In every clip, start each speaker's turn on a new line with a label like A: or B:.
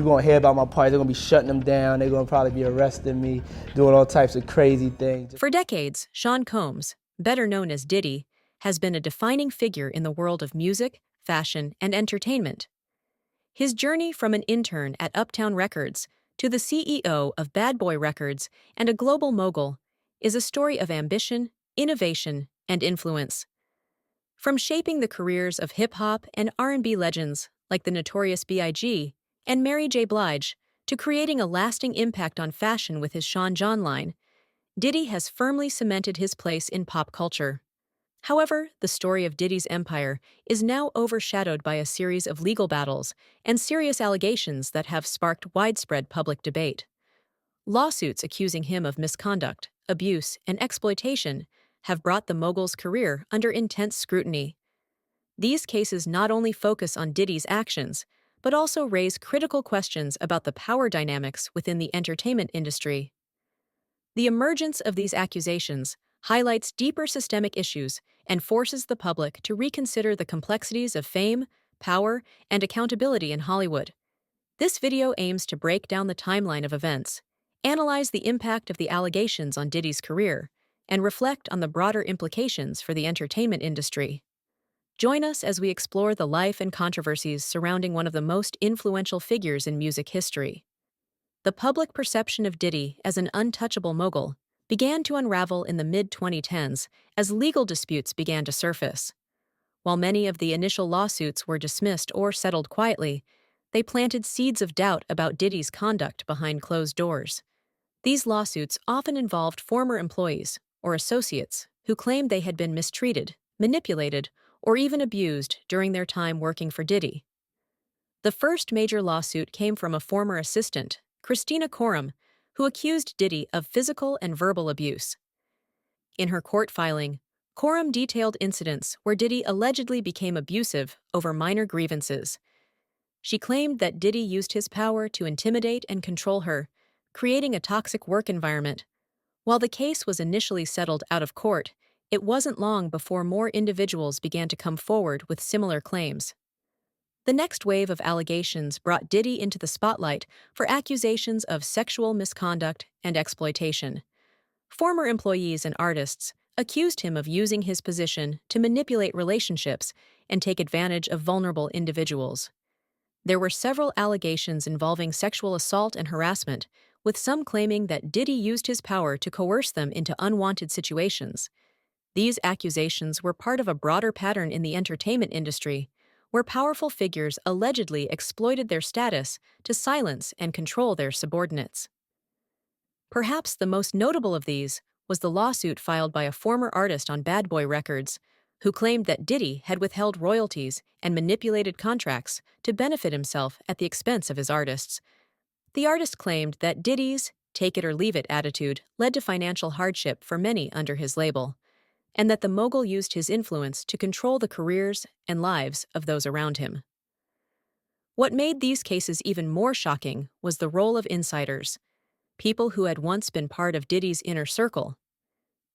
A: You're gonna hear about my party, they're gonna be shutting them down, they're gonna probably be arresting me, doing all types of crazy things.
B: For decades, Sean Combs, better known as Diddy, has been a defining figure in the world of music, fashion, and entertainment. His journey from an intern at Uptown Records to the CEO of Bad Boy Records and a global mogul is a story of ambition, innovation, and influence. From shaping the careers of hip-hop and R&B legends like the Notorious B.I.G. and Mary J. Blige to creating a lasting impact on fashion with his Sean John line, Diddy has firmly cemented his place in pop culture. However, the story of Diddy's empire is now overshadowed by a series of legal battles and serious allegations that have sparked widespread public debate. Lawsuits accusing him of misconduct, abuse, and exploitation have brought the mogul's career under intense scrutiny. These cases not only focus on Diddy's actions, but also raise critical questions about the power dynamics within the entertainment industry. The emergence of these accusations highlights deeper systemic issues and forces the public to reconsider the complexities of fame, power, and accountability in Hollywood. This video aims to break down the timeline of events, analyze the impact of the allegations on Diddy's career, and reflect on the broader implications for the entertainment industry. Join us as we explore the life and controversies surrounding one of the most influential figures in music history. The public perception of Diddy as an untouchable mogul began to unravel in the mid-2010s as legal disputes began to surface. While many of the initial lawsuits were dismissed or settled quietly, they planted seeds of doubt about Diddy's conduct behind closed doors. These lawsuits often involved former employees or associates who claimed they had been mistreated, manipulated, or even abused during their time working for Diddy. The first major lawsuit came from a former assistant, Kristina Khorram, who accused Diddy of physical and verbal abuse. In her court filing, Khorram detailed incidents where Diddy allegedly became abusive over minor grievances. She claimed that Diddy used his power to intimidate and control her, creating a toxic work environment. While the case was initially settled out of court, it wasn't long before more individuals began to come forward with similar claims. The next wave of allegations brought Diddy into the spotlight for accusations of sexual misconduct and exploitation. Former employees and artists accused him of using his position to manipulate relationships and take advantage of vulnerable individuals. There were several allegations involving sexual assault and harassment, with some claiming that Diddy used his power to coerce them into unwanted situations. These accusations were part of a broader pattern in the entertainment industry, where powerful figures allegedly exploited their status to silence and control their subordinates. Perhaps the most notable of these was the lawsuit filed by a former artist on Bad Boy Records, who claimed that Diddy had withheld royalties and manipulated contracts to benefit himself at the expense of his artists. The artist claimed that Diddy's take-it-or-leave-it attitude led to financial hardship for many under his label, and that the mogul used his influence to control the careers and lives of those around him. What made these cases even more shocking was the role of insiders, people who had once been part of Diddy's inner circle.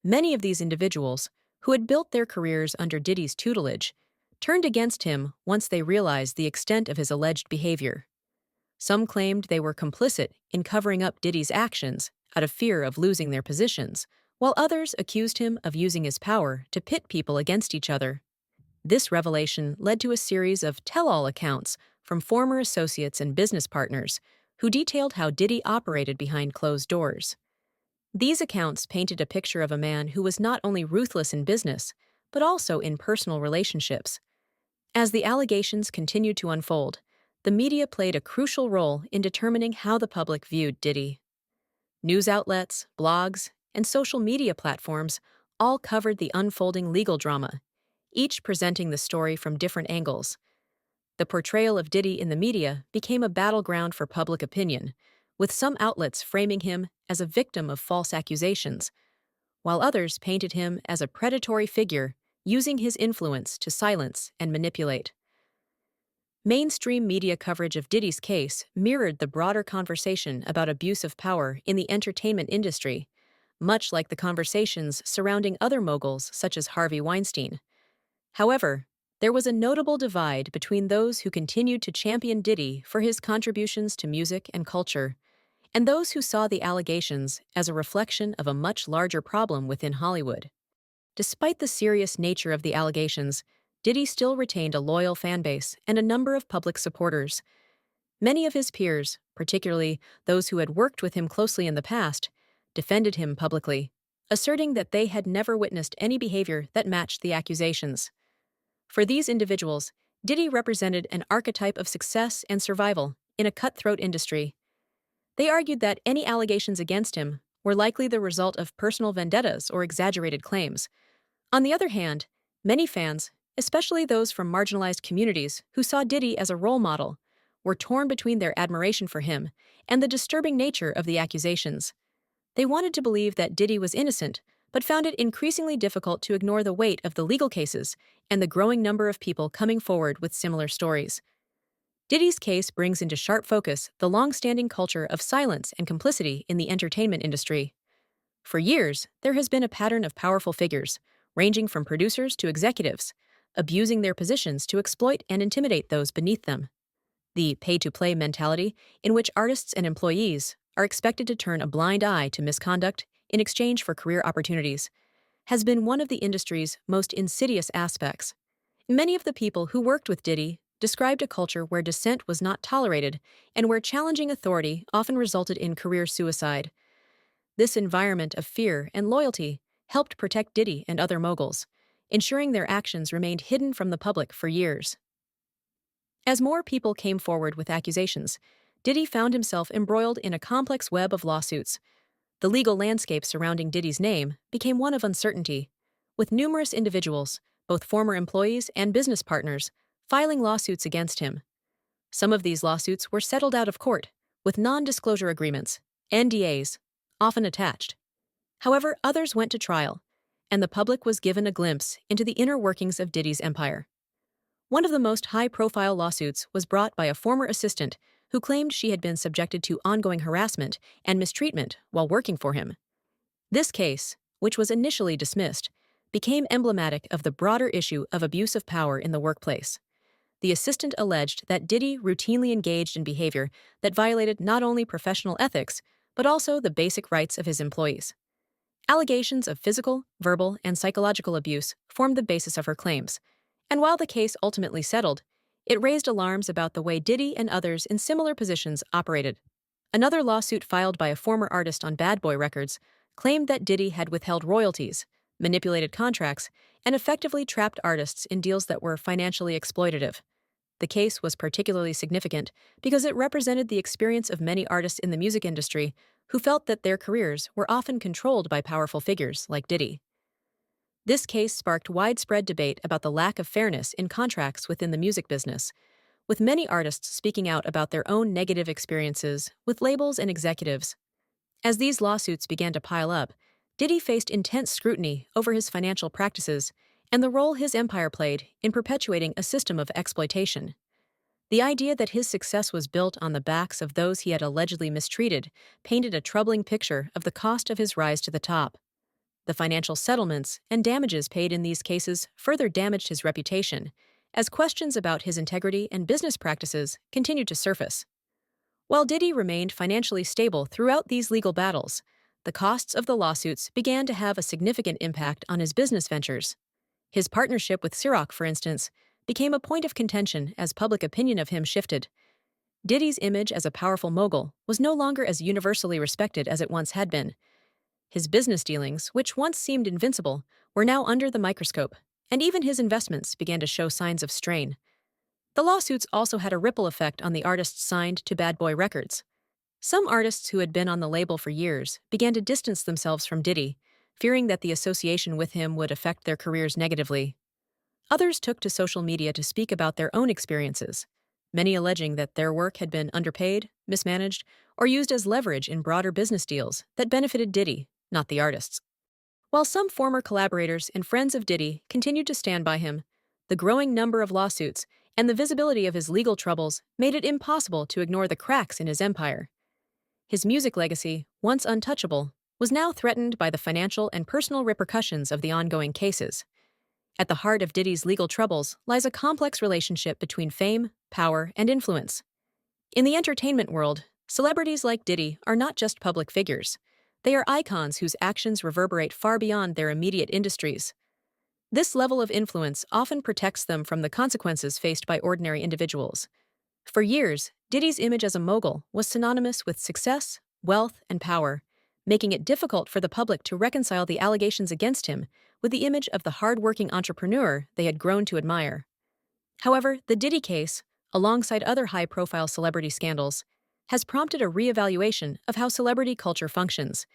B: Many of these individuals, who had built their careers under Diddy's tutelage, turned against him once they realized the extent of his alleged behavior. Some claimed they were complicit in covering up Diddy's actions out of fear of losing their positions, while others accused him of using his power to pit people against each other. This revelation led to a series of tell-all accounts from former associates and business partners who detailed how Diddy operated behind closed doors. These accounts painted a picture of a man who was not only ruthless in business, but also in personal relationships. As the allegations continued to unfold, the media played a crucial role in determining how the public viewed Diddy. News outlets, blogs, and social media platforms all covered the unfolding legal drama, each presenting the story from different angles. The portrayal of Diddy in the media became a battleground for public opinion, with some outlets framing him as a victim of false accusations, while others painted him as a predatory figure using his influence to silence and manipulate. Mainstream media coverage of Diddy's case mirrored the broader conversation about abuse of power in the entertainment industry, much like the conversations surrounding other moguls such as Harvey Weinstein. However, There was a notable divide between those who continued to champion Diddy for his contributions to music and culture, and those who saw the allegations as a reflection of a much larger problem within Hollywood. Despite the serious nature of the allegations, Diddy still retained a loyal fanbase and a number of public supporters. Many of his peers, particularly those who had worked with him closely in the past, defended him publicly, asserting that they had never witnessed any behavior that matched the accusations. For these individuals, Diddy represented an archetype of success and survival in a cutthroat industry. They argued that any allegations against him were likely the result of personal vendettas or exaggerated claims. On the other hand, many fans, especially those from marginalized communities who saw Diddy as a role model, were torn between their admiration for him and the disturbing nature of the accusations. They wanted to believe that Diddy was innocent, but found it increasingly difficult to ignore the weight of the legal cases and the growing number of people coming forward with similar stories. Diddy's case brings into sharp focus the long-standing culture of silence and complicity in the entertainment industry. For years, there has been a pattern of powerful figures, ranging from producers to executives, abusing their positions to exploit and intimidate those beneath them. The pay-to-play mentality, in which artists and employees are expected to turn a blind eye to misconduct in exchange for career opportunities, has been one of the industry's most insidious aspects. Many of the people who worked with Diddy described a culture where dissent was not tolerated and where challenging authority often resulted in career suicide. This environment of fear and loyalty helped protect Diddy and other moguls, ensuring their actions remained hidden from the public for years. As more people came forward with accusations, Diddy found himself embroiled in a complex web of lawsuits. The legal landscape surrounding Diddy's name became one of uncertainty, with numerous individuals, both former employees and business partners, filing lawsuits against him. Some of these lawsuits were settled out of court, with non-disclosure agreements, NDAs, often attached. However, others went to trial, and the public was given a glimpse into the inner workings of Diddy's empire. One of the most high-profile lawsuits was brought by a former assistant who claimed she had been subjected to ongoing harassment and mistreatment while working for him. This case, which was initially dismissed, became emblematic of the broader issue of abuse of power in the workplace. The assistant alleged that Diddy routinely engaged in behavior that violated not only professional ethics, but also the basic rights of his employees. Allegations of physical, verbal, and psychological abuse formed the basis of her claims, and while the case ultimately settled, it raised alarms about the way Diddy and others in similar positions operated. Another lawsuit filed by a former artist on Bad Boy Records claimed that Diddy had withheld royalties, manipulated contracts, and effectively trapped artists in deals that were financially exploitative. The case was particularly significant because it represented the experience of many artists in the music industry who felt that their careers were often controlled by powerful figures like Diddy. This case sparked widespread debate about the lack of fairness in contracts within the music business, with many artists speaking out about their own negative experiences with labels and executives. As these lawsuits began to pile up, Diddy faced intense scrutiny over his financial practices and the role his empire played in perpetuating a system of exploitation. The idea that his success was built on the backs of those he had allegedly mistreated painted a troubling picture of the cost of his rise to the top. The financial settlements and damages paid in these cases further damaged his reputation, as questions about his integrity and business practices continued to surface. While Diddy remained financially stable throughout these legal battles, the costs of the lawsuits began to have a significant impact on his business ventures. His partnership with Ciroc, for instance, became a point of contention as public opinion of him shifted. Diddy's image as a powerful mogul was no longer as universally respected as it once had been. His business dealings, which once seemed invincible, were now under the microscope, and even his investments began to show signs of strain. The lawsuits also had a ripple effect on the artists signed to Bad Boy Records. Some artists who had been on the label for years began to distance themselves from Diddy, fearing that the association with him would affect their careers negatively. Others took to social media to speak about their own experiences, many alleging that their work had been underpaid, mismanaged, or used as leverage in broader business deals that benefited Diddy, not the artists. While some former collaborators and friends of Diddy continued to stand by him, the growing number of lawsuits and the visibility of his legal troubles made it impossible to ignore the cracks in his empire. His music legacy, once untouchable, was now threatened by the financial and personal repercussions of the ongoing cases. At the heart of Diddy's legal troubles lies a complex relationship between fame, power, and influence. In the entertainment world, celebrities like Diddy are not just public figures. They are icons whose actions reverberate far beyond their immediate industries. This level of influence often protects them from the consequences faced by ordinary individuals. For years, Diddy's image as a mogul was synonymous with success, wealth, and power, making it difficult for the public to reconcile the allegations against him with the image of the hard-working entrepreneur they had grown to admire. However, the Diddy case, alongside other high-profile celebrity scandals, has prompted a re-evaluation of how celebrity culture functions.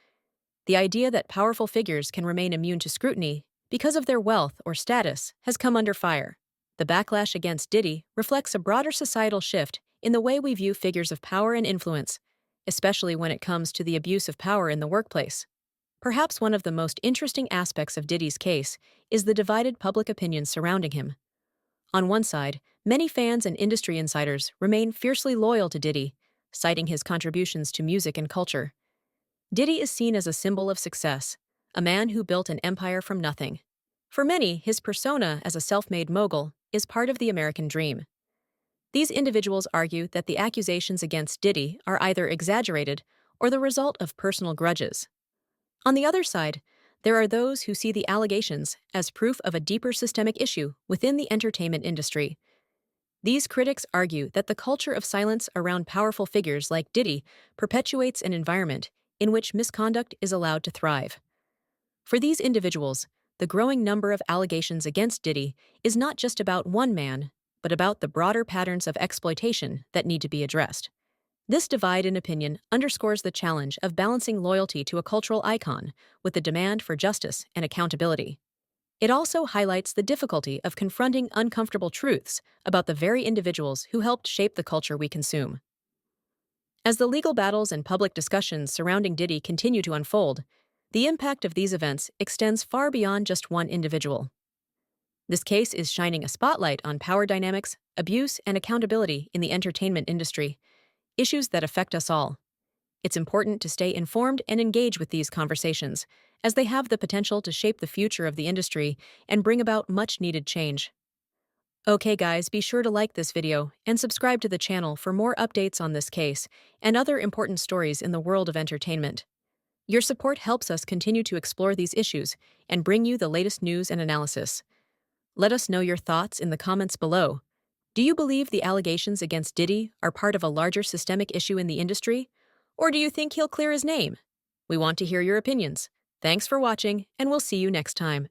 B: The idea that powerful figures can remain immune to scrutiny because of their wealth or status has come under fire. The backlash against Diddy reflects a broader societal shift in the way we view figures of power and influence, especially when it comes to the abuse of power in the workplace. Perhaps one of the most interesting aspects of Diddy's case is the divided public opinion surrounding him. On one side, many fans and industry insiders remain fiercely loyal to Diddy, citing his contributions to music and culture. Diddy is seen as a symbol of success, a man who built an empire from nothing. For many, his persona as a self-made mogul is part of the American dream. These individuals argue that the accusations against Diddy are either exaggerated or the result of personal grudges. On the other side, there are those who see the allegations as proof of a deeper systemic issue within the entertainment industry. These critics argue that the culture of silence around powerful figures like Diddy perpetuates an environment in which misconduct is allowed to thrive. For these individuals, the growing number of allegations against Diddy is not just about one man, but about the broader patterns of exploitation that need to be addressed. This divide in opinion underscores the challenge of balancing loyalty to a cultural icon with the demand for justice and accountability. It also highlights the difficulty of confronting uncomfortable truths about the very individuals who helped shape the culture we consume. As the legal battles and public discussions surrounding Diddy continue to unfold, the impact of these events extends far beyond just one individual. This case is shining a spotlight on power dynamics, abuse, and accountability in the entertainment industry, issues that affect us all. It's important to stay informed and engage with these conversations, as they have the potential to shape the future of the industry and bring about much-needed change. Okay guys, be sure to like this video and subscribe to the channel for more updates on this case and other important stories in the world of entertainment. Your support helps us continue to explore these issues and bring you the latest news and analysis. Let us know your thoughts in the comments below. Do you believe the allegations against Diddy are part of a larger systemic issue in the industry? Or do you think he'll clear his name? We want to hear your opinions. Thanks for watching, and we'll see you next time.